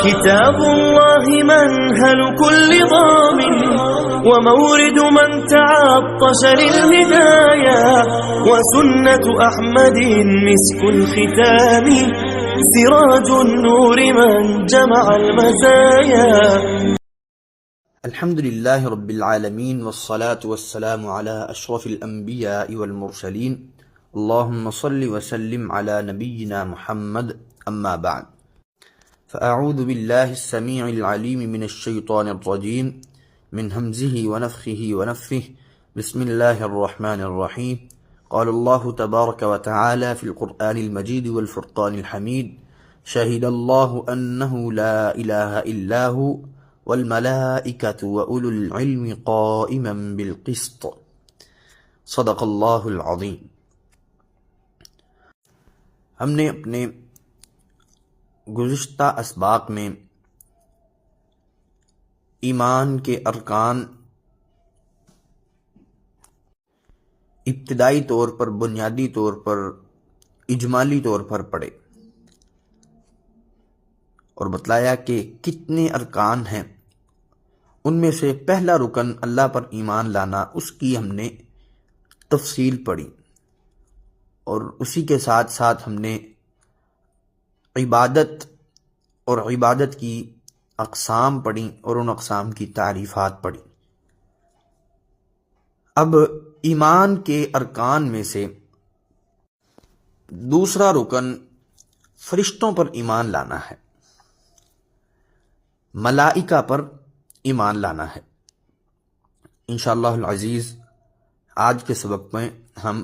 كتاب الله منهل كل ضامن ومورد من تعطش للهدايا وسنة أحمد مسك الختام سراج النور من جمع المزايا. الحمد لله رب العالمين والصلاة والسلام على أشرف الأنبياء والمرسلين اللهم صل وسلم على نبينا محمد أما بعد فأعوذ بالله السميع العليم من الشيطان الرجيم من همزه ونفخه ونفثه بسم الله الرحمن الرحيم. قال الله تبارك وتعالى في القرآن المجيد والفرقان الحميد شهد الله أنه لا إله إلا هو والملائكة وأولو العلم قائما بالقسط صدق اللہ العظیم. ہم نے اپنے گزشتہ اسباق میں ایمان کے ارکان ابتدائی طور پر، بنیادی طور پر، اجمالی طور پر پڑھے اور بتلایا کہ کتنے ارکان ہیں. ان میں سے پہلا رکن اللہ پر ایمان لانا، اس کی ہم نے تفصیل پڑھی اور اسی کے ساتھ ساتھ ہم نے عبادت اور عبادت کی اقسام پڑھی اور ان اقسام کی تعریفات پڑھی. اب ایمان کے ارکان میں سے دوسرا رکن فرشتوں پر ایمان لانا ہے، ملائکہ پر ایمان لانا ہے. انشاءاللہ العزیز آج کے سبق میں ہم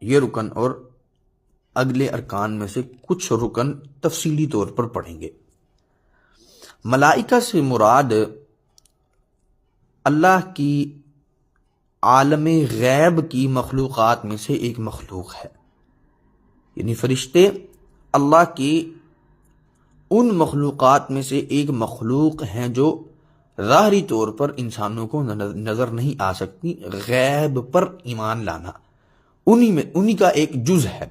یہ رکن اور اگلے ارکان میں سے کچھ رکن تفصیلی طور پر پڑھیں گے. ملائکہ سے مراد اللہ کی عالم غیب کی مخلوقات میں سے ایک مخلوق ہے، یعنی فرشتے اللہ کی ان مخلوقات میں سے ایک مخلوق ہیں جو ظاہری طور پر انسانوں کو نظر نہیں آ سکتی. غیب پر ایمان لانا انہی کا ایک جز ہے،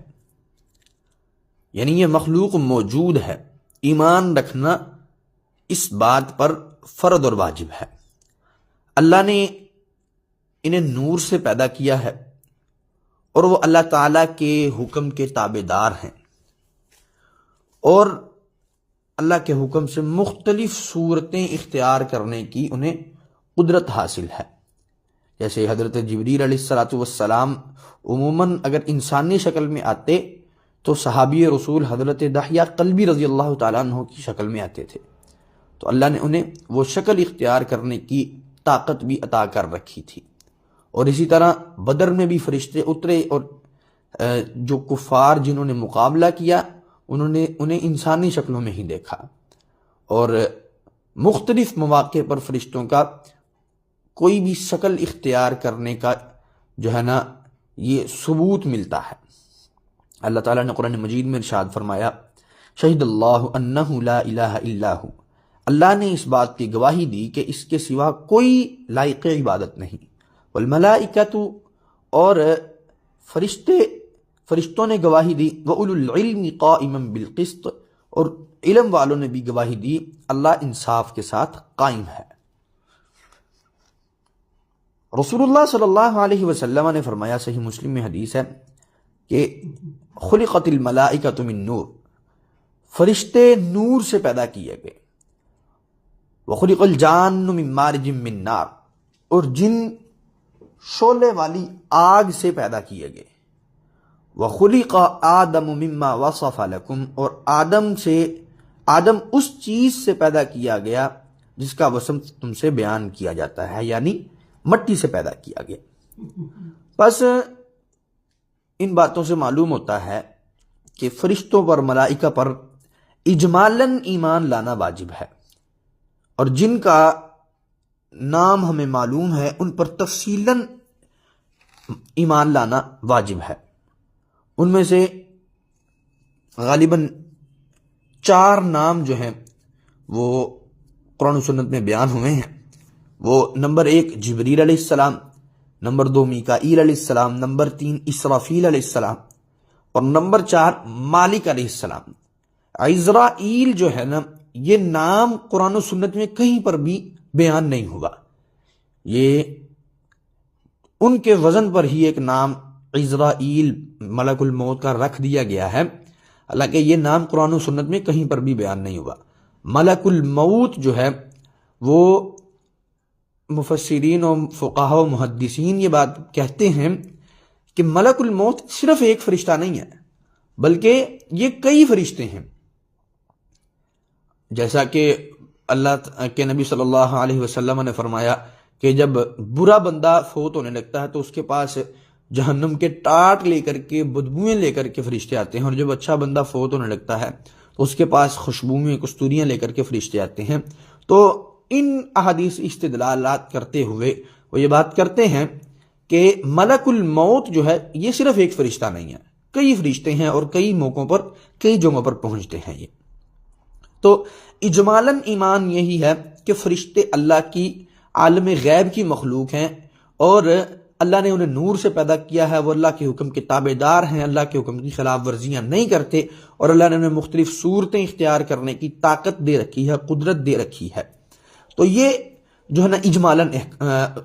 یعنی یہ مخلوق موجود ہے. ایمان رکھنا اس بات پر فرض اور واجب ہے. اللہ نے انہیں نور سے پیدا کیا ہے اور وہ اللہ تعالیٰ کے حکم کے تابع دار ہیں اور اللہ کے حکم سے مختلف صورتیں اختیار کرنے کی انہیں قدرت حاصل ہے. جیسے حضرت جبریل علیہ السلام عموماً اگر انسانی شکل میں آتے تو صحابی رسول حضرت دحیہ قلبی رضی اللہ تعالیٰ عنہ کی شکل میں آتے تھے، تو اللہ نے انہیں وہ شکل اختیار کرنے کی طاقت بھی عطا کر رکھی تھی. اور اسی طرح بدر میں بھی فرشتے اترے اور جو کفار جنہوں نے مقابلہ کیا انہیں انسانی شکلوں میں ہی دیکھا. اور مختلف مواقع پر فرشتوں کا کوئی بھی شکل اختیار کرنے کا جو ہے نا یہ ثبوت ملتا ہے. اللہ تعالیٰ نے قرآن مجید میں ارشاد فرمایا شہد اللہ انہ لا الہ الا ہو، اللہ نے اس بات کی گواہی دی کہ اس کے سوا کوئی لائق عبادت نہیں. والملائکۃ، اور فرشتوں نے گواہی دی، وَأُولُو الْعِلْمِ قَائِمًا بِالْقِسْطِ، اور علم والوں نے بھی گواہی دی اللہ انصاف کے ساتھ قائم ہے. رسول اللہ صلی اللہ علیہ وسلم نے فرمایا، صحیح مسلم میں حدیث ہے کہ خلقت الملائکۃ من نور، فرشتے نور سے پیدا کیے گئے. وخلق الجان من مارج من نار، اور جن شعلے والی آگ سے پیدا کیے گئے. وخلق آدم مما وصف لکم، اور آدم اس چیز سے پیدا کیا گیا جس کا وصف تم سے بیان کیا جاتا ہے، یعنی مٹی سے پیدا کیا گیا. بس ان باتوں سے معلوم ہوتا ہے کہ فرشتوں پر، ملائکہ پر اجمالاً ایمان لانا واجب ہے، اور جن کا نام ہمیں معلوم ہے ان پر تفصیلاً ایمان لانا واجب ہے. ان میں سے غالباً 4 نام جو ہیں وہ قرآن و سنت میں بیان ہوئے ہیں. وہ نمبر 1 جبریل علیہ السلام، نمبر 2 میکائیل علیہ السلام، نمبر 3 اسرافیل علیہ السلام، اور نمبر 4 مالک علیہ السلام. عزرائیل جو ہے نا یہ نام قرآن و سنت میں کہیں پر بھی بیان نہیں ہوا. یہ ان کے وزن پر ہی ایک نام عزرائیل ملک الموت کا رکھ دیا گیا ہے، حالانکہ یہ نام قرآن و سنت میں کہیں پر بھی بیان نہیں ہوا. ملک الموت جو ہے وہ مفسرین و فقہاء و محدثین یہ بات کہتے ہیں کہ ملک الموت صرف ایک فرشتہ نہیں ہے، بلکہ یہ کئی فرشتے ہیں. جیسا کہ اللہ کے نبی صلی اللہ علیہ وسلم نے فرمایا کہ جب برا بندہ فوت ہونے لگتا ہے تو اس کے پاس جہنم کے ٹاٹ لے کر کے بدبوئیں لے کر کے فرشتے آتے ہیں، اور جب اچھا بندہ فوت ہونے لگتا ہے تو اس کے پاس خوشبوئیں کستوریاں لے کر کے فرشتے آتے ہیں. تو ان احادیث استدلالات کرتے ہوئے وہ یہ بات کرتے ہیں کہ ملک الموت جو ہے یہ صرف ایک فرشتہ نہیں ہے، کئی فرشتے ہیں اور کئی موقعوں پر کئی جگہوں پر پہنچتے ہیں. یہ تو اجمالاً ایمان یہی ہے کہ فرشتے اللہ کی عالم غیب کی مخلوق ہیں، اور اللہ نے انہیں نور سے پیدا کیا ہے، وہ اللہ کے حکم کے تابع دار ہیں، اللہ کے حکم کی خلاف ورزیاں نہیں کرتے، اور اللہ نے انہیں مختلف صورتیں اختیار کرنے کی طاقت دے رکھی ہے، قدرت دے رکھی ہے. تو یہ جو ہے نا اجمالاً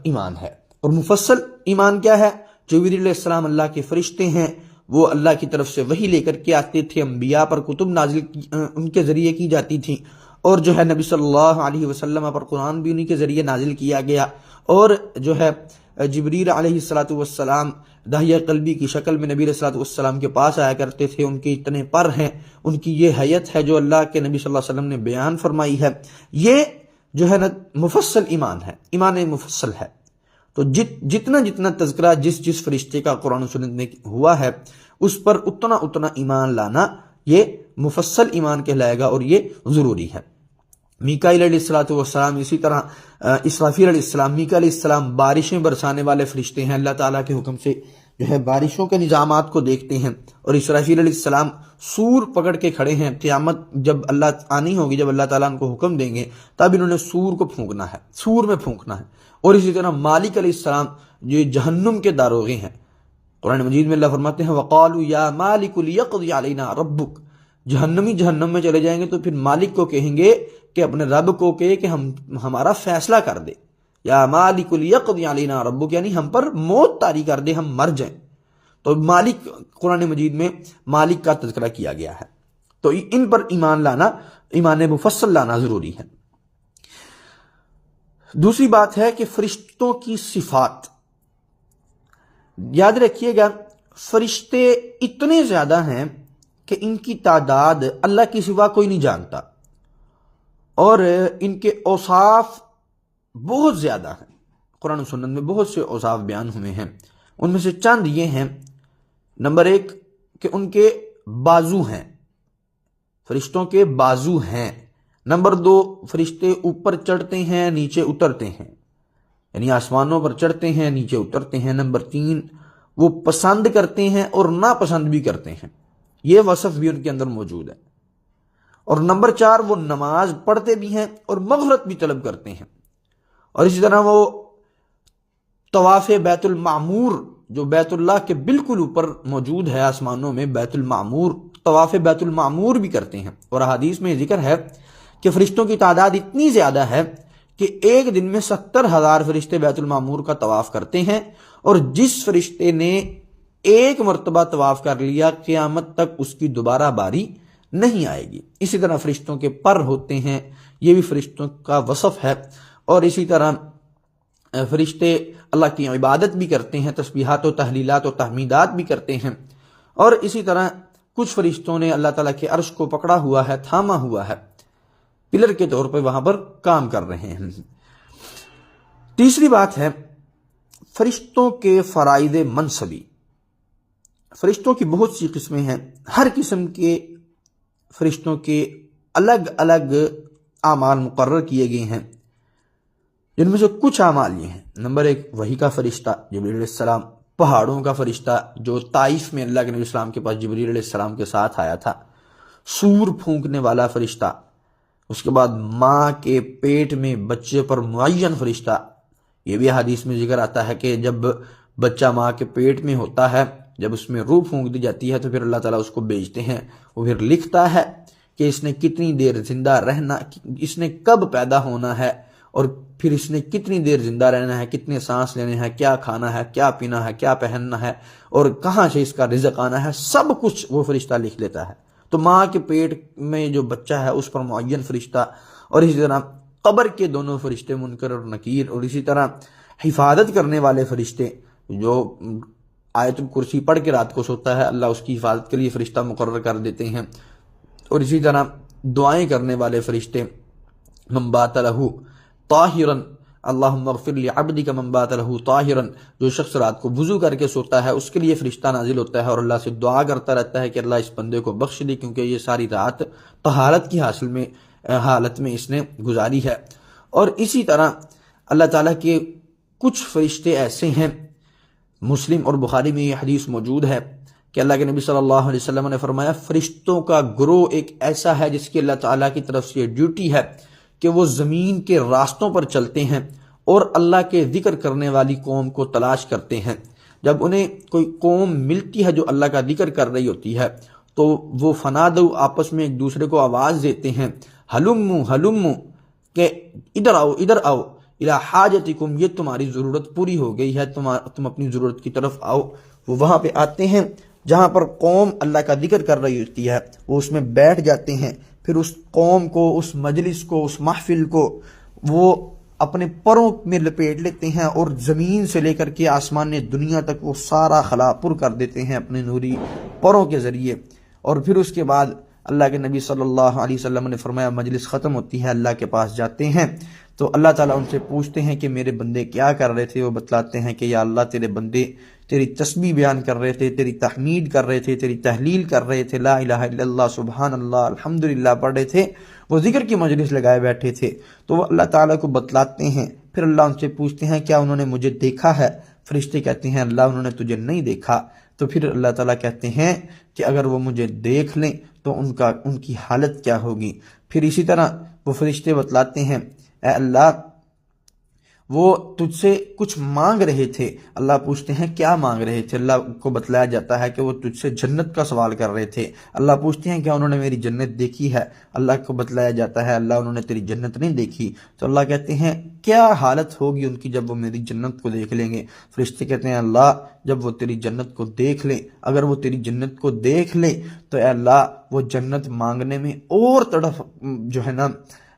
ایمان ہے. اور مفصل ایمان کیا ہے؟ جبریل علیہ السلام اللہ کے فرشتے ہیں، وہ اللہ کی طرف سے وحی لے کر کے آتے تھے، انبیاء پر کتب نازل ان کے ذریعے کی جاتی تھی، اور جو ہے نبی صلی اللہ علیہ وسلم پر قرآن بھی انہی کے ذریعے نازل کیا گیا. اور جو ہے جبریل علیہ السلام داہیہ قلبی کی شکل میں نبی علیہ السلام کے پاس آیا کرتے تھے. ان کے اتنے پر ہیں، ان کی یہ حیت ہے جو اللہ کے نبی صلی اللہ علیہ وسلم نے بیان فرمائی ہے. یہ جو ہے نا مفصل ایمان ہے، ایمان مفصل ہے. تو جتنا تذکرہ جس فرشتے کا قرآن و سنت میں ہوا ہے اس پر اتنا ایمان لانا یہ مفصل ایمان کہلائے گا، اور یہ ضروری ہے. میکائیل علیہ السلام، اسی طرح اسرافیل علیہ السلام. میکائیل علیہ السلام بارشیں برسانے والے فرشتے ہیں، اللہ تعالیٰ کے حکم سے جو ہے بارشوں کے نظامات کو دیکھتے ہیں. اور اسرافیل علیہ السلام سور پکڑ کے کھڑے ہیں، قیامت جب اللہ آنی ہوگی، جب اللہ تعالیٰ ان کو حکم دیں گے تب انہوں نے سور کو پھونکنا ہے، سور میں پھونکنا ہے. اور اسی طرح مالک علیہ السلام جو جہنم کے داروغے ہیں، قرآن مجید میں اللہ فرماتے ہیں وَقَالُوا يَا مَالِكُ لِيَقْضِ عَلَيْنَا رَبُّكَ. جہنمی جہنم میں چلے جائیں گے تو پھر مالک کو کہیں گے کہ اپنے رب کو کہے کہ ہمارا فیصلہ کر دے. یا مالک لیقضی علینا ربک، یعنی ہم پر موت طاری کر دے، ہم مر جائیں. تو مالک، قرآن مجید میں مالک کا تذکرہ کیا گیا ہے. تو ان پر ایمان لانا، ایمان مفصل لانا ضروری ہے. دوسری بات ہے کہ فرشتوں کی صفات. یاد رکھیے گا فرشتے اتنے زیادہ ہیں کہ ان کی تعداد اللہ کے سوا کوئی نہیں جانتا، اور ان کے اوصاف بہت زیادہ ہیں. قرآن و سنت میں بہت سے اوصاف بیان ہوئے ہیں، ان میں سے چند یہ ہیں. نمبر 1 کہ ان کے بازو ہیں، فرشتوں کے بازو ہیں. نمبر 2 فرشتے اوپر چڑھتے ہیں، نیچے اترتے ہیں، یعنی آسمانوں پر چڑھتے ہیں، نیچے اترتے ہیں. نمبر 3 وہ پسند کرتے ہیں اور ناپسند بھی کرتے ہیں، یہ وصف بھی ان کے اندر موجود ہے. اور نمبر 4 وہ نماز پڑھتے بھی ہیں اور مغفرت بھی طلب کرتے ہیں. اور اسی طرح وہ طواف بیت المعمور، جو بیت اللہ کے بالکل اوپر موجود ہے آسمانوں میں، بیت المعمور، طواف بیت المعمور بھی کرتے ہیں. اور احادیث میں ذکر ہے کہ فرشتوں کی تعداد اتنی زیادہ ہے کہ ایک دن میں 70,000 فرشتے بیت المعمور کا طواف کرتے ہیں، اور جس فرشتے نے ایک مرتبہ طواف کر لیا قیامت تک اس کی دوبارہ باری نہیں آئے گی. اسی طرح فرشتوں کے پر ہوتے ہیں، یہ بھی فرشتوں کا وصف ہے. اور اسی طرح فرشتے اللہ کی عبادت بھی کرتے ہیں، تسبیحات و تحلیلات و تحمیدات بھی کرتے ہیں. اور اسی طرح کچھ فرشتوں نے اللہ تعالیٰ کے عرش کو پکڑا ہوا ہے، تھاما ہوا ہے، پلر کے طور پر وہاں پر کام کر رہے ہیں. تیسری بات ہے فرشتوں کے فرائض منصبی. فرشتوں کی بہت سی قسمیں ہیں، ہر قسم کے فرشتوں کے الگ الگ اعمال مقرر کیے گئے ہیں، جن میں سے کچھ اعمال یہ ہیں. نمبر 1 وحی کا فرشتہ جبریل علیہ السلام، پہاڑوں کا فرشتہ جو طائف میں اللہ کے نبی السلام کے پاس جبریل علیہ السلام کے ساتھ آیا تھا، سور پھونکنے والا فرشتہ، اس کے بعد ماں کے پیٹ میں بچے پر معین فرشتہ. یہ بھی حدیث میں ذکر آتا ہے کہ جب بچہ ماں کے پیٹ میں ہوتا ہے، جب اس میں روح پھونک دی جاتی ہے تو پھر اللہ تعالیٰ اس کو بھیجتے ہیں، وہ پھر لکھتا ہے کہ اس نے کتنی دیر زندہ رہنا، اس نے کب پیدا ہونا ہے، اور پھر اس نے کتنی دیر زندہ رہنا ہے، کتنے سانس لینے ہیں، کیا کھانا ہے، کیا پینا ہے، کیا پہننا ہے، اور کہاں سے اس کا رزق آنا ہے، سب کچھ وہ فرشتہ لکھ لیتا ہے۔ تو ماں کے پیٹ میں جو بچہ ہے اس پر معین فرشتہ، اور اسی طرح قبر کے دونوں فرشتے منکر اور نکیر، اور اسی طرح حفاظت کرنے والے فرشتے، جو آیت الکرسی پڑھ کے رات کو سوتا ہے اللہ اس کی حفاظت کے لیے فرشتہ مقرر کر دیتے ہیں، اور اسی طرح دعائیں کرنے والے فرشتے، من بات لہ طاہرا اللہم اغفر لعبدک من بات لہ طاہرا، جو شخص رات کو وضو کر کے سوتا ہے اس کے لیے فرشتہ نازل ہوتا ہے اور اللہ سے دعا کرتا رہتا ہے کہ اللہ اس بندے کو بخش دے، کیونکہ یہ ساری رات طہارت کی حالت میں اس نے گزاری ہے۔ اور اسی طرح اللہ تعالیٰ کے کچھ فرشتے ایسے ہیں، مسلم اور بخاری میں یہ حدیث موجود ہے کہ اللہ کے نبی صلی اللہ علیہ وسلم نے فرمایا فرشتوں کا گروہ ایک ایسا ہے جس کی اللہ تعالیٰ کی طرف سے یہ ڈیوٹی ہے کہ وہ زمین کے راستوں پر چلتے ہیں اور اللہ کے ذکر کرنے والی قوم کو تلاش کرتے ہیں۔ جب انہیں کوئی قوم ملتی ہے جو اللہ کا ذکر کر رہی ہوتی ہے تو وہ فنادو آپس میں ایک دوسرے کو آواز دیتے ہیں، ہلمو ہلمو، کہ ادھر آؤ ادھر آؤ، الی حاجتکم، یہ تمہاری ضرورت پوری ہو گئی ہے، تم اپنی ضرورت کی طرف آؤ۔ وہ وہاں پہ آتے ہیں جہاں پر قوم اللہ کا ذکر کر رہی ہوتی ہے، وہ اس میں بیٹھ جاتے ہیں، پھر اس قوم کو، اس مجلس کو، اس محفل کو وہ اپنے پروں میں لپیٹ لیتے ہیں اور زمین سے لے کر کے آسمان دنیا تک وہ سارا خلا پر کر دیتے ہیں اپنے نوری پروں کے ذریعے۔ اور پھر اس کے بعد اللہ کے نبی صلی اللہ علیہ وسلم نے فرمایا مجلس ختم ہوتی ہے، اللہ کے پاس جاتے ہیں تو اللہ تعالیٰ ان سے پوچھتے ہیں کہ میرے بندے کیا کر رہے تھے؟ وہ بتلاتے ہیں کہ یا اللہ تیرے بندے تیری تسبیح بیان کر رہے تھے، تیری تحمید کر رہے تھے، تیری تحلیل کر رہے تھے، لا الہ الا اللہ سبحان اللہ الحمدللہ پڑھ رہے تھے، وہ ذکر کی مجلس لگائے بیٹھے تھے۔ تو وہ اللہ تعالیٰ کو بتلاتے ہیں، پھر اللہ ان سے پوچھتے ہیں کیا انہوں نے مجھے دیکھا ہے؟ فرشتے کہتے ہیں اللہ انہوں نے تجھے نہیں دیکھا۔ تو پھر اللہ تعالیٰ کہتے ہیں کہ اگر وہ مجھے دیکھ لیں تو ان کی حالت کیا ہوگی؟ پھر اسی طرح وہ فرشتے بتلاتے ہیں اے اللہ وہ تجھ سے کچھ مانگ رہے تھے۔ اللہ پوچھتے ہیں کیا مانگ رہے تھے؟ اللہ کو بتلایا جاتا ہے کہ وہ تجھ سے جنت کا سوال کر رہے تھے۔ اللہ پوچھتے ہیں کیا انہوں نے میری جنت دیکھی ہے؟ اللہ کو بتلایا جاتا ہے اللہ انہوں نے تیری جنت نہیں دیکھی۔ تو اللہ کہتے ہیں کیا حالت ہوگی ان کی جب وہ میری جنت کو دیکھ لیں گے؟ فرشتے کہتے ہیں اللہ جب وہ تیری جنت کو دیکھ لیں، اگر وہ تیری جنت کو دیکھ لیں تو اے اللہ وہ جنت مانگنے میں اور تڑپ جو ہے نا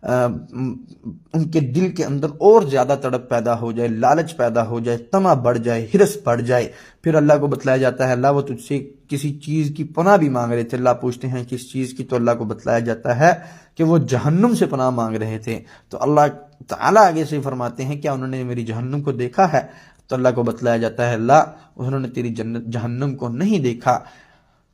ان کے دل کے اندر اور زیادہ تڑپ پیدا ہو جائے، لالچ پیدا ہو جائے، طمع بڑھ جائے، ہرس بڑھ جائے۔ پھر اللہ کو بتلایا جاتا ہے اللہ وہ تجھ سے کسی چیز کی پناہ بھی مانگ رہے تھے۔ اللہ پوچھتے ہیں کس چیز کی؟ تو اللہ کو بتلایا جاتا ہے کہ وہ جہنم سے پناہ مانگ رہے تھے۔ تو اللہ تعالیٰ آگے سے فرماتے ہیں کیا انہوں نے میری جہنم کو دیکھا ہے؟ تو اللہ کو بتلایا جاتا ہے اللہ انہوں نے تیری جہنم کو نہیں دیکھا۔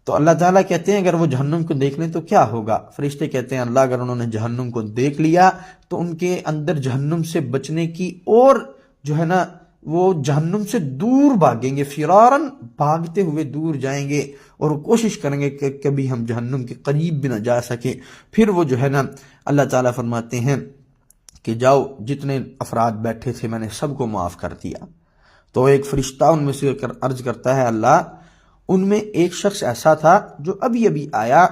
تو اللہ تعالیٰ کہتے ہیں اگر وہ جہنم کو دیکھ لیں تو کیا ہوگا؟ فرشتے کہتے ہیں اللہ اگر انہوں نے جہنم کو دیکھ لیا تو ان کے اندر جہنم سے بچنے کی اور جو ہے نا وہ جہنم سے دور بھاگیں گے، فرارن بھاگتے ہوئے دور جائیں گے اور کوشش کریں گے کہ کبھی ہم جہنم کے قریب بھی نہ جا سکیں۔ پھر وہ جو ہے نا اللہ تعالیٰ فرماتے ہیں کہ جاؤ جتنے افراد بیٹھے تھے میں نے سب کو معاف کر دیا۔ تو ایک فرشتہ ان میں سے عرض کرتا ہے اللہ ان میں ایک شخص ایسا تھا جو ابھی آیا،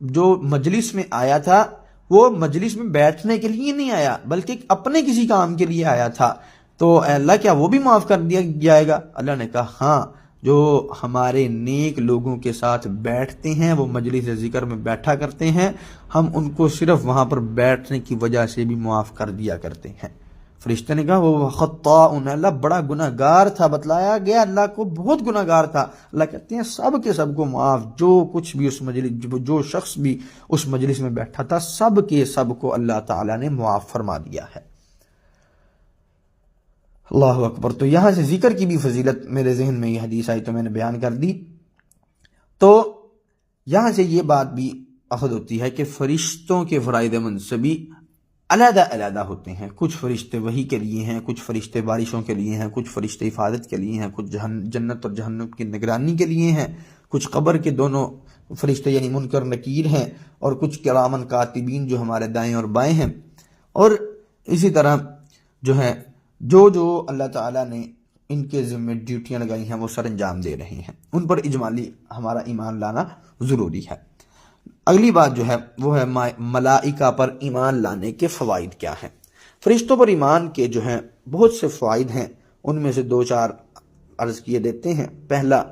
جو مجلس میں آیا تھا، وہ مجلس میں بیٹھنے کے لیے نہیں آیا بلکہ اپنے کسی کام کے لیے آیا تھا، تو اے اللہ کیا وہ بھی معاف کر دیا جائے گا؟ اللہ نے کہا ہاں، جو ہمارے نیک لوگوں کے ساتھ بیٹھتے ہیں وہ مجلس ذکر میں بیٹھا کرتے ہیں، ہم ان کو صرف وہاں پر بیٹھنے کی وجہ سے بھی معاف کر دیا کرتے ہیں۔ فرشتے نے کہا وہ خطاء، اللہ بڑا گناہ گار تھا، بتلایا گیا اللہ کو بہت گناہ گار تھا۔ اللہ کہتے ہیں سب کے سب کو معاف، جو کچھ بھی اس مجلس، جو شخص بھی اس مجلس میں بیٹھا تھا سب کے سب کو اللہ تعالیٰ نے معاف فرما دیا ہے۔ اللہ اکبر۔ تو یہاں سے ذکر کی بھی فضیلت میرے ذہن میں یہ حدیث آئی تو میں نے بیان کر دی۔ تو یہاں سے یہ بات بھی اخذ ہوتی ہے کہ فرشتوں کے فرائض منصبی علیحدہ علیحدہ ہوتے ہیں۔ کچھ فرشتے وحی کے لیے ہیں، کچھ فرشتے بارشوں کے لیے ہیں، کچھ فرشتے حفاظت کے لیے ہیں، کچھ جنت اور جہنم کی نگرانی کے لیے ہیں، کچھ قبر کے دونوں فرشتے یعنی منکر نکیر ہیں، اور کچھ کرامن کاتبین جو ہمارے دائیں اور بائیں ہیں۔ اور اسی طرح جو ہے جو اللہ تعالیٰ نے ان کے ذمہ ڈیوٹیاں لگائی ہیں وہ سر انجام دے رہے ہیں، ان پر اجمالی ہمارا ایمان لانا ضروری ہے۔ اگلی بات جو ہے وہ ہے ملائکہ پر ایمان لانے کے فوائد کیا ہیں۔ فرشتوں پر ایمان کے جو ہیں بہت سے فوائد ہیں، ان میں سے 2-4 عرض کیے دیتے ہیں۔ پہلا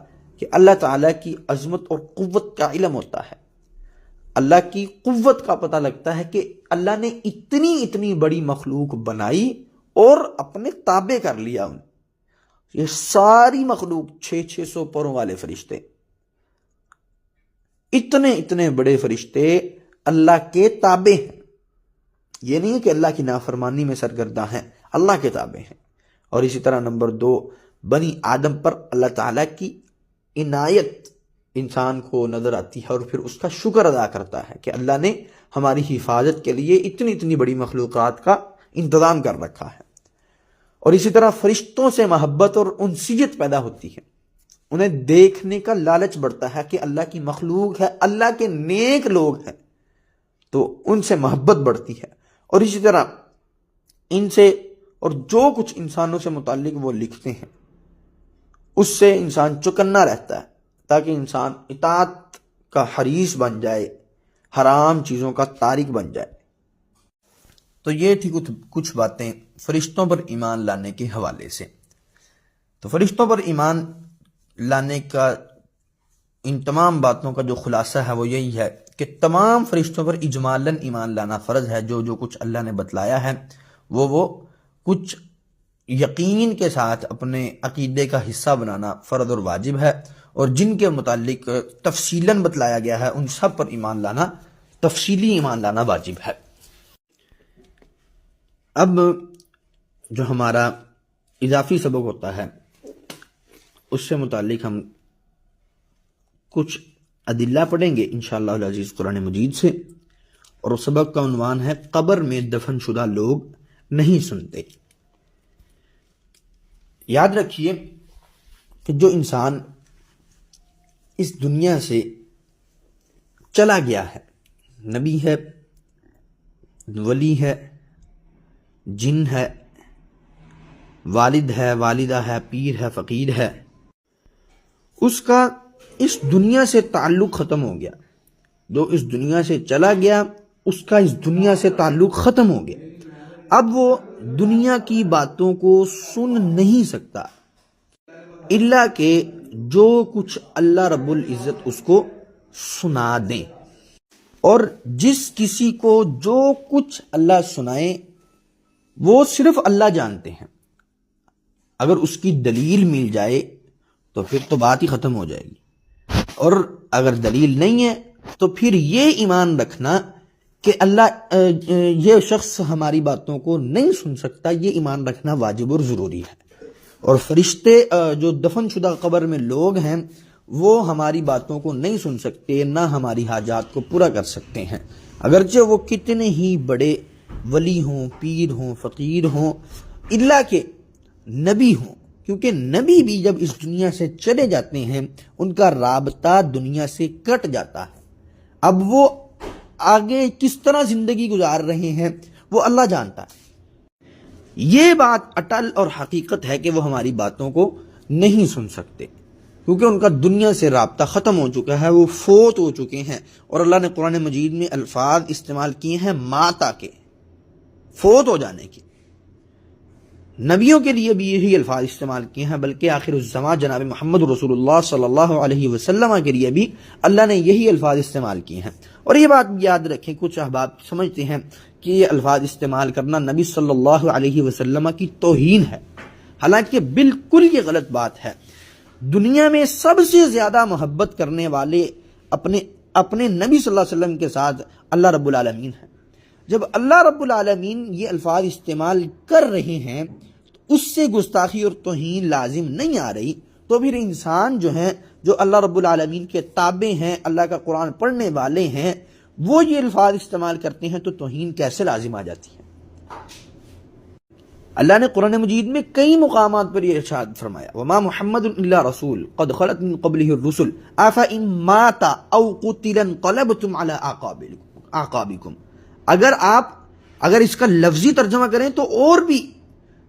کہ اللہ تعالیٰ کی عظمت اور قوت کا علم ہوتا ہے، اللہ کی قوت کا پتہ لگتا ہے کہ اللہ نے اتنی بڑی مخلوق بنائی اور اپنے تابع کر لیا ان، یہ ساری مخلوق 600 پروں والے فرشتے، اتنے بڑے فرشتے اللہ کے تابع ہیں۔ یہ نہیں ہے کہ اللہ کی نافرمانی میں سرگرداں ہیں، اللہ کے تابع ہیں۔ اور اسی طرح نمبر 2، بنی آدم پر اللہ تعالیٰ کی عنایت انسان کو نظر آتی ہے اور پھر اس کا شکر ادا کرتا ہے کہ اللہ نے ہماری حفاظت کے لیے اتنی بڑی مخلوقات کا انتظام کر رکھا ہے۔ اور اسی طرح فرشتوں سے محبت اور انسیت پیدا ہوتی ہے، انہیں دیکھنے کا لالچ بڑھتا ہے کہ اللہ کی مخلوق ہے، اللہ کے نیک لوگ ہیں، تو ان سے محبت بڑھتی ہے۔ اور اسی طرح ان سے اور جو کچھ انسانوں سے متعلق وہ لکھتے ہیں اس سے انسان چوکنا رہتا ہے، تاکہ انسان اطاعت کا حریص بن جائے، حرام چیزوں کا تارک بن جائے۔ تو یہ تھی کچھ باتیں فرشتوں پر ایمان لانے کے حوالے سے۔ تو فرشتوں پر ایمان لانے کا ان تمام باتوں کا جو خلاصہ ہے وہ یہی ہے کہ تمام فرشتوں پر اجمالاً ایمان لانا فرض ہے۔ جو کچھ اللہ نے بتلایا ہے وہ کچھ یقین کے ساتھ اپنے عقیدے کا حصہ بنانا فرض اور واجب ہے، اور جن کے متعلق تفصیلاً بتلایا گیا ہے ان سب پر ایمان لانا، تفصیلی ایمان لانا واجب ہے۔ اب جو ہمارا اضافی سبق ہوتا ہے اس سے متعلق ہم کچھ ادلہ پڑھیں گے انشاءاللہ العزیز قرآن مجید سے، اور سبق کا عنوان ہے قبر میں دفن شدہ لوگ نہیں سنتے۔ یاد رکھیے کہ جو انسان اس دنیا سے چلا گیا ہے، نبی ہے، ولی ہے، جن ہے، والد ہے، والدہ ہے، پیر ہے، فقیر ہے، اس کا اس دنیا سے تعلق ختم ہو گیا۔ جو اس دنیا سے چلا گیا اس کا اس دنیا سے تعلق ختم ہو گیا، اب وہ دنیا کی باتوں کو سن نہیں سکتا الا کہ جو کچھ اللہ رب العزت اس کو سنا دیں۔ اور جس کسی کو جو کچھ اللہ سنائے وہ صرف اللہ جانتے ہیں، اگر اس کی دلیل مل جائے تو پھر تو بات ہی ختم ہو جائے گی، اور اگر دلیل نہیں ہے تو پھر یہ ایمان رکھنا کہ اللہ یہ شخص ہماری باتوں کو نہیں سن سکتا، یہ ایمان رکھنا واجب اور ضروری ہے۔ اور فرشتے جو دفن شدہ قبر میں لوگ ہیں وہ ہماری باتوں کو نہیں سن سکتے، نہ ہماری حاجات کو پورا کر سکتے ہیں، اگرچہ وہ کتنے ہی بڑے ولی ہوں، پیر ہوں، فقیر ہوں، الا کہ نبی ہوں، کیونکہ نبی بھی جب اس دنیا سے چلے جاتے ہیں ان کا رابطہ دنیا سے کٹ جاتا ہے۔ اب وہ آگے کس طرح زندگی گزار رہے ہیں وہ اللہ جانتا ہے۔ یہ بات اٹل اور حقیقت ہے کہ وہ ہماری باتوں کو نہیں سن سکتے، کیونکہ ان کا دنیا سے رابطہ ختم ہو چکا ہے، وہ فوت ہو چکے ہیں۔ اور اللہ نے قرآن مجید میں الفاظ استعمال کیے ہیں ماتا کے، فوت ہو جانے کے۔ نبیوں کے لیے بھی یہی الفاظ استعمال کیے ہیں، بلکہ آخر الزمان جناب محمد رسول اللہ صلی اللہ علیہ وسلم کے لیے بھی اللہ نے یہی الفاظ استعمال کیے ہیں۔ اور یہ بات یاد رکھیں، کچھ احباب سمجھتے ہیں کہ یہ الفاظ استعمال کرنا نبی صلی اللہ علیہ وسلم کی توہین ہے، حالانکہ بالکل یہ غلط بات ہے۔ دنیا میں سب سے زیادہ محبت کرنے والے اپنے نبی صلی اللہ علیہ وسلم کے ساتھ اللہ رب العالمین ہے۔ جب اللہ رب العالمین یہ الفاظ استعمال کر رہے ہیں تو اس سے گستاخی اور توہین لازم نہیں آ رہی، تو پھر انسان جو ہیں، جو اللہ رب العالمین کے تابع ہیں، اللہ کا قرآن پڑھنے والے ہیں، وہ یہ الفاظ استعمال کرتے ہیں تو توہین کیسے لازم آ جاتی ہے؟ اللہ نے قرآن مجید میں کئی مقامات پر یہ ارشاد فرمایا، وما محمد الا رسول قد خلت من قبله الرسل افان مات او قتل انقلبتم على اعقابكم۔ اگر اس کا لفظی ترجمہ کریں تو اور بھی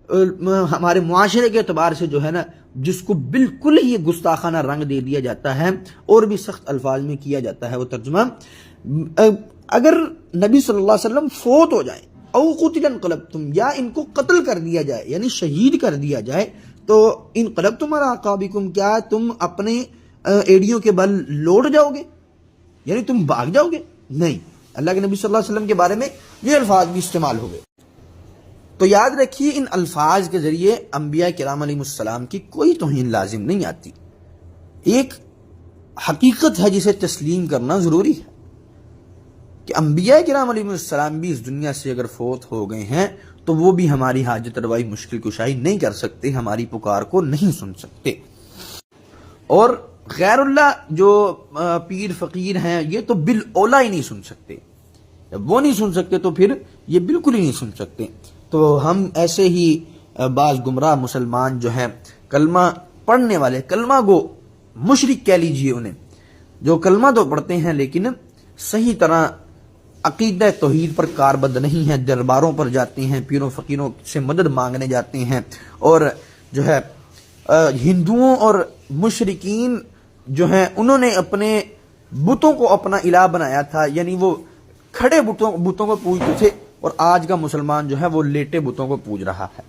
ہمارے معاشرے کے اعتبار سے جو ہے نا، جس کو بالکل ہی گستاخانہ رنگ دے دیا جاتا ہے اور بھی سخت الفاظ میں کیا جاتا ہے وہ ترجمہ، اگر نبی صلی اللہ علیہ وسلم فوت ہو جائیں، او قتل انقلبتم، یا ان کو قتل کر دیا جائے یعنی شہید کر دیا جائے، تو انقلبتم علی اعقابکم، کیا تم اپنے ایڑیوں کے بل لوٹ جاؤ گے، یعنی تم بھاگ جاؤ گے؟ نہیں، اللہ کے نبی صلی اللہ علیہ وسلم کے بارے میں یہ الفاظ بھی استعمال ہو گئے۔ تو یاد رکھیے ان الفاظ کے ذریعے انبیاء کرام علیہ السلام کی کوئی توہین لازم نہیں آتی، ایک حقیقت ہے جسے تسلیم کرنا ضروری ہے کہ انبیاء کرام علیہ السلام بھی اس دنیا سے اگر فوت ہو گئے ہیں تو وہ بھی ہماری حاجت روائی مشکل کشائی نہیں کر سکتے، ہماری پکار کو نہیں سن سکتے۔ اور غیر اللہ جو پیر فقیر ہیں یہ تو بالاولیٰ ہی نہیں سن سکتے، جب وہ نہیں سن سکتے تو پھر یہ بالکل ہی نہیں سن سکتے۔ تو ہم ایسے ہی بعض گمراہ مسلمان جو ہیں کلمہ پڑھنے والے، کلمہ گو مشرک کہہ لیجئے انہیں، جو کلمہ تو پڑھتے ہیں لیکن صحیح طرح عقیدہ توحید پر کاربند نہیں ہیں، درباروں پر جاتے ہیں، پیروں فقیروں سے مدد مانگنے جاتے ہیں، اور جو ہے ہندوؤں اور مشرکین جو ہیں انہوں نے اپنے بتوں کو اپنا الہ بنایا تھا، یعنی وہ کھڑے بتوں کو پوجتے تھے، اور آج کا مسلمان جو ہے وہ لیٹے بتوں کو پوج رہا ہے۔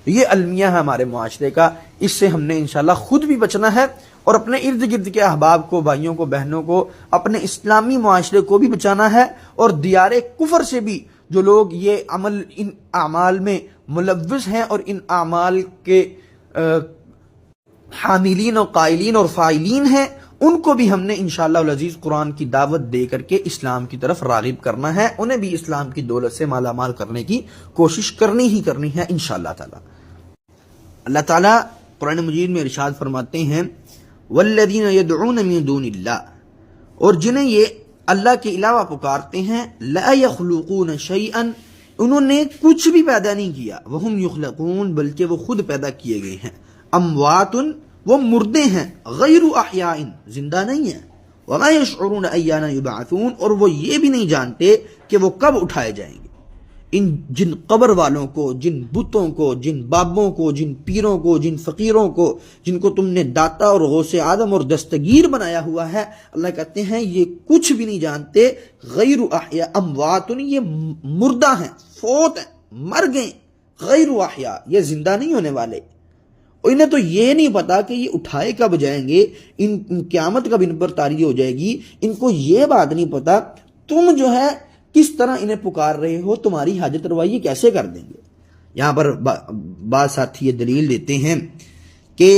یہ المیہ ہے ہمارے معاشرے کا، اس سے ہم نے انشاءاللہ خود بھی بچنا ہے اور اپنے ارد گرد کے احباب کو، بھائیوں کو، بہنوں کو، اپنے اسلامی معاشرے کو بھی بچانا ہے، اور دیار کفر سے بھی جو لوگ یہ عمل ان اعمال میں ملوث ہیں اور ان اعمال کے حاملین اور قائلین اور فاعلین ہیں، ان کو بھی ہم نے انشاءاللہ العزیز قرآن کی دعوت دے کر کے اسلام کی طرف راغب کرنا ہے، انہیں بھی اسلام کی دولت سے مالا مال کرنے کی کوشش کرنی ہی کرنی ہے انشاءاللہ تعالی۔ اللہ تعالیٰ قرآن مجید میں ارشاد فرماتے ہیں والذین یدعون من دون اللہ، اور جنہیں یہ اللہ کے علاوہ پکارتے ہیں، لا یخلقون شیئا، انہوں نے کچھ بھی پیدا نہیں کیا، وہم یخلقون، بلکہ وہ خود پیدا کیے گئے ہیں، اموات، وہ مردے ہیں، غیر احیاء، زندہ نہیں ہیں، وما یشعرون ایان یبعثون، اور وہ یہ بھی نہیں جانتے کہ وہ کب اٹھائے جائیں گے۔ جن قبر والوں کو، جن بتوں کو، جن بابوں کو، جن پیروں کو، جن فقیروں کو، جن کو تم نے داتا اور غوث آدم اور دستگیر بنایا ہوا ہے، اللہ کہتے ہیں یہ کچھ بھی نہیں جانتے، غیر احیاء، اموات، یہ مردہ ہیں، فوت ہیں، مر گئے، غیر احیاء، یہ زندہ نہیں ہونے والے، اور انہیں تو یہ نہیں پتا کہ یہ اٹھائے کب جائیں گے، ان قیامت کب ان پر طاری ہو جائے گی، ان کو یہ بات نہیں پتا تم جو ہے کس طرح انہیں پکار رہے ہو، تمہاری حاجت روائی کیسے کر دیں گے۔ یہاں پر بعض ساتھی یہ دلیل دیتے ہیں کہ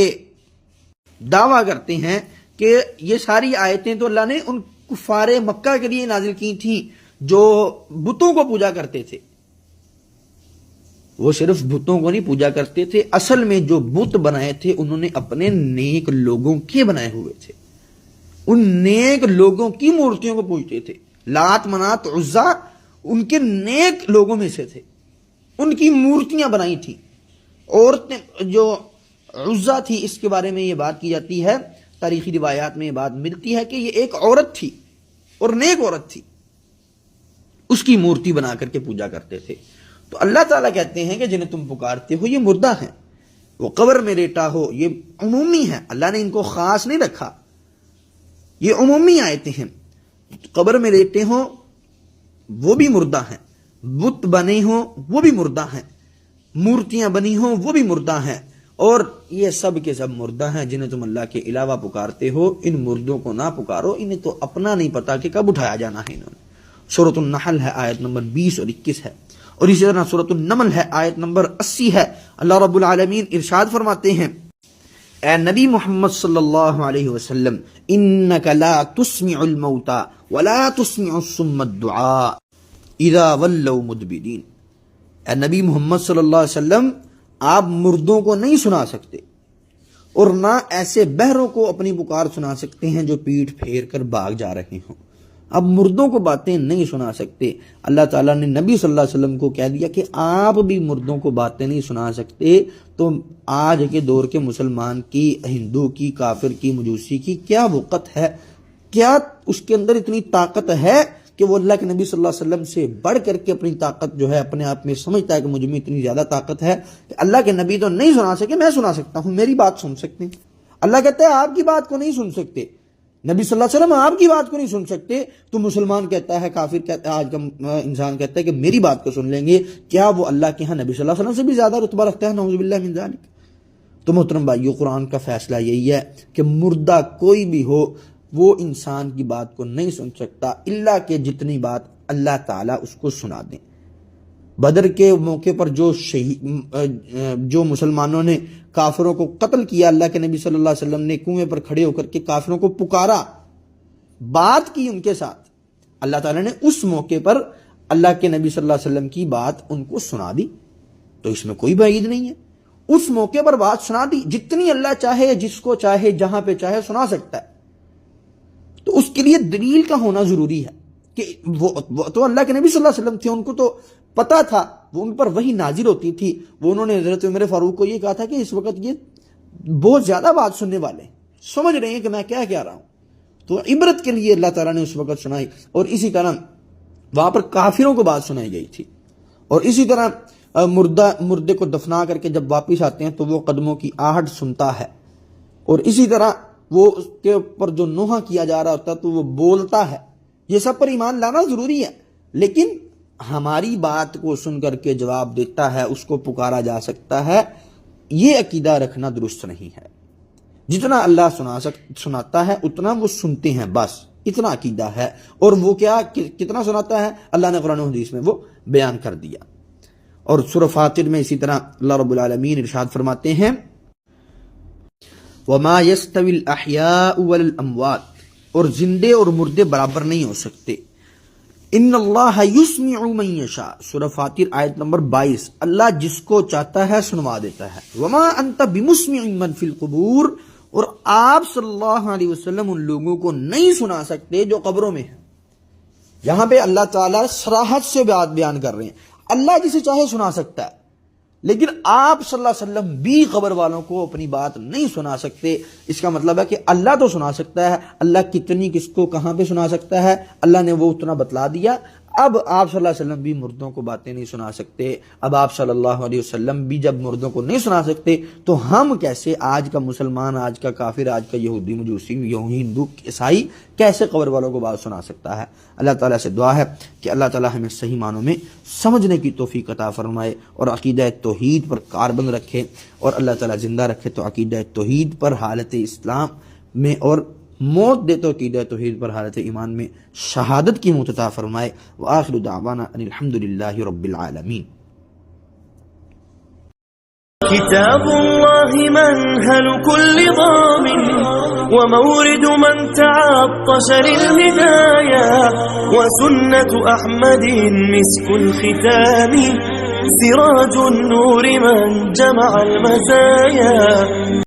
دعویٰ کرتے ہیں کہ یہ ساری آیتیں تو اللہ نے ان کفار مکہ کے لیے نازل کی تھیں جو بتوں کو پوجا کرتے تھے۔ وہ صرف بتوں کو نہیں پوجا کرتے تھے، اصل میں جو بت بنائے تھے انہوں نے اپنے نیک لوگوں کے بنائے ہوئے تھے، ان نیک لوگوں کی مورتیوں کو پوجتے تھے۔ لات، منات، عزا ان کے نیک لوگوں میں سے تھے، ان کی مورتیاں بنائی تھیں۔ عورتیں جو عزا تھی، اس کے بارے میں یہ بات کی جاتی ہے، تاریخی روایات میں یہ بات ملتی ہے کہ یہ ایک عورت تھی اور نیک عورت تھی، اس کی مورتی بنا کر کے پوجا کرتے تھے۔ تو اللہ تعالیٰ کہتے ہیں کہ جنہیں تم پکارتے ہو یہ مردہ ہیں، وہ قبر میں لیٹا ہو، یہ عمومی ہے، اللہ نے ان کو خاص نہیں رکھا، یہ عمومی آیتیں ہیں۔ قبر میں لیٹے ہوں وہ بھی مردہ ہیں، بت بنے ہوں وہ بھی مردہ ہیں، مورتیاں بنی ہوں وہ بھی مردہ ہیں، اور یہ سب کے سب مردہ ہیں جنہیں تم اللہ کے علاوہ پکارتے ہو۔ ان مردوں کو نہ پکارو، انہیں تو اپنا نہیں پتا کہ کب اٹھایا جانا ہے انہوں نے۔ سورۃ النحل ہے، آیت نمبر 20 اور 21 ہے، اور اسی طرح سورۃ النمل ہے، آیت نمبر 80 ہے۔ اللہ رب العالمین ارشاد فرماتے ہیں اے نبی محمد صلی اللہ علیہ وسلم انک لا تسمع الموتى ولا تسمع الصم الدعاء اذا ولوا مدبرین، اے نبی محمد صلی اللہ علیہ وسلم آپ مردوں کو نہیں سنا سکتے اور نہ ایسے بہروں کو اپنی پکار سنا سکتے ہیں جو پیٹھ پھیر کر بھاگ جا رہے ہوں۔ اب مردوں کو باتیں نہیں سنا سکتے، اللہ تعالیٰ نے نبی صلی اللہ علیہ وسلم کو کہہ دیا کہ آپ بھی مردوں کو باتیں نہیں سنا سکتے، تو آج کے دور کے مسلمان کی، ہندو کی، کافر کی، مجوسی کی کیا وقت ہے، کیا اس کے اندر اتنی طاقت ہے کہ وہ اللہ کے نبی صلی اللہ علیہ وسلم سے بڑھ کر کے اپنی طاقت جو ہے اپنے آپ میں سمجھتا ہے کہ مجھ میں اتنی زیادہ طاقت ہے کہ اللہ کے نبی تو نہیں سنا سکے، میں سنا سکتا ہوں، میری بات سن سکتے ہیں۔ اللہ کہتا ہے آپ کی بات کو نہیں سن سکتے، نبی صلی اللہ علیہ وسلم آپ کی بات کو نہیں سن سکتے تو مسلمان کہتا ہے، کافر کہتا ہے، آج کا انسان کہتا ہے کہ میری بات کو سن لیں گے، کیا وہ اللہ کے ہاں نبی صلی اللہ علیہ وسلم سے بھی زیادہ رتبہ رکھتا ہے؟ نعوذ باللہ من ذالک۔ تو محترم بھائیو، قرآن کا فیصلہ یہی ہے کہ مردہ کوئی بھی ہو وہ انسان کی بات کو نہیں سن سکتا الا کہ جتنی بات اللہ تعالیٰ اس کو سنا دیں۔ بدر کے موقع پر جو مسلمانوں نے کافروں کو قتل کیا، اللہ کے نبی صلی اللہ علیہ وسلم نے کنویں پر کھڑے ہو کر کے کافروں کو پکارا، بات کی ان کے ساتھ، اللہ تعالیٰ نے اس موقع پر اللہ کے نبی صلی اللہ علیہ وسلم کی بات ان کو سنا دی، تو اس میں کوئی بعید نہیں ہے۔ اس موقع پر بات سنا دی، جتنی اللہ چاہے، جس کو چاہے، جہاں پہ چاہے سنا سکتا ہے، تو اس کے لیے دلیل کا ہونا ضروری ہے کہ وہ تو اللہ کے نبی صلی اللہ علیہ وسلم تھے، ان کو تو پتا تھا، وہ ان پر وہی نازل ہوتی تھی، وہ انہوں نے حضرت عمر فاروق کو یہ کہا تھا کہ اس وقت یہ بہت زیادہ بات سننے والے ہیں، سمجھ رہے ہیں کہ میں کیا کہہ رہا ہوں، تو عبرت کے لیے اللہ تعالیٰ نے اس وقت سنائی۔ اور اسی طرح وہاں پر کافروں کو بات سنائی گئی تھی، اور اسی طرح مردے کو دفنا کر کے جب واپس آتے ہیں تو وہ قدموں کی آہٹ سنتا ہے، اور اسی طرح وہ اس کے اوپر جو نوحہ کیا جا رہا ہوتا ہے تو وہ بولتا ہے۔ یہ سب پر ایمان لانا ضروری ہے، لیکن ہماری بات کو سن کر کے جواب دیتا ہے، اس کو پکارا جا سکتا ہے، یہ عقیدہ رکھنا درست نہیں ہے۔ جتنا اللہ سناتا ہے اتنا وہ سنتے ہیں، بس اتنا عقیدہ ہے۔ اور وہ کتنا سناتا ہے اللہ نے قرآن و حدیث میں وہ بیان کر دیا۔ اور سورہ فاطر میں اسی طرح اللہ رب العالمین ارشاد فرماتے ہیں وَمَا يَسْتَوِي الْأَحْيَاءُ وَالْأَمْوَاتُ، اور زندے اور مردے برابر نہیں ہو سکتے۔ ان اللہ یسمع من یشاء، سورہ فاطر آیت نمبر 22، اللہ جس کو چاہتا ہے سنوا دیتا ہے۔ وما انت بمسمع من فی القبور، اور آپ صلی اللہ علیہ وسلم ان لوگوں کو نہیں سنا سکتے جو قبروں میں ہیں۔ یہاں پہ اللہ تعالیٰ صراحت سے بات بیان کر رہے ہیں، اللہ جسے چاہے سنا سکتا ہے، لیکن آپ صلی اللہ علیہ وسلم بھی قبر والوں کو اپنی بات نہیں سنا سکتے۔ اس کا مطلب ہے کہ اللہ تو سنا سکتا ہے، اللہ کتنی کس کو کہاں پہ سنا سکتا ہے اللہ نے وہ اتنا بتلا دیا۔ اب آپ صلی اللہ علیہ وسلم بھی مردوں کو باتیں نہیں سنا سکتے، اب آپ صلی اللہ علیہ وسلم بھی جب مردوں کو نہیں سنا سکتے تو ہم کیسے، آج کا مسلمان، آج کا کافر، آج کا یہودی مجوسی، ہندو عیسائی کیسے قبر والوں کو بات سنا سکتا ہے؟ اللہ تعالیٰ سے دعا ہے کہ اللہ تعالیٰ ہمیں صحیح معنوں میں سمجھنے کی توفیق عطا فرمائے اور عقیدہ توحید پر کاربند رکھے، اور اللہ تعالیٰ زندہ رکھے تو عقیدہ توحید پر حالت اسلام میں، اور موت دے تو عقیدہ توحید پر حالت ایمان میں شہادت کی موت عطا فرمائے۔ وآخر دعوانا ان الحمدللہ رب العالمین۔ كتاب الله منهل كل ضامن ومورد من تعطش للهدايا، وسنة أحمد مسك الختام سراج النور من جمع المزايا.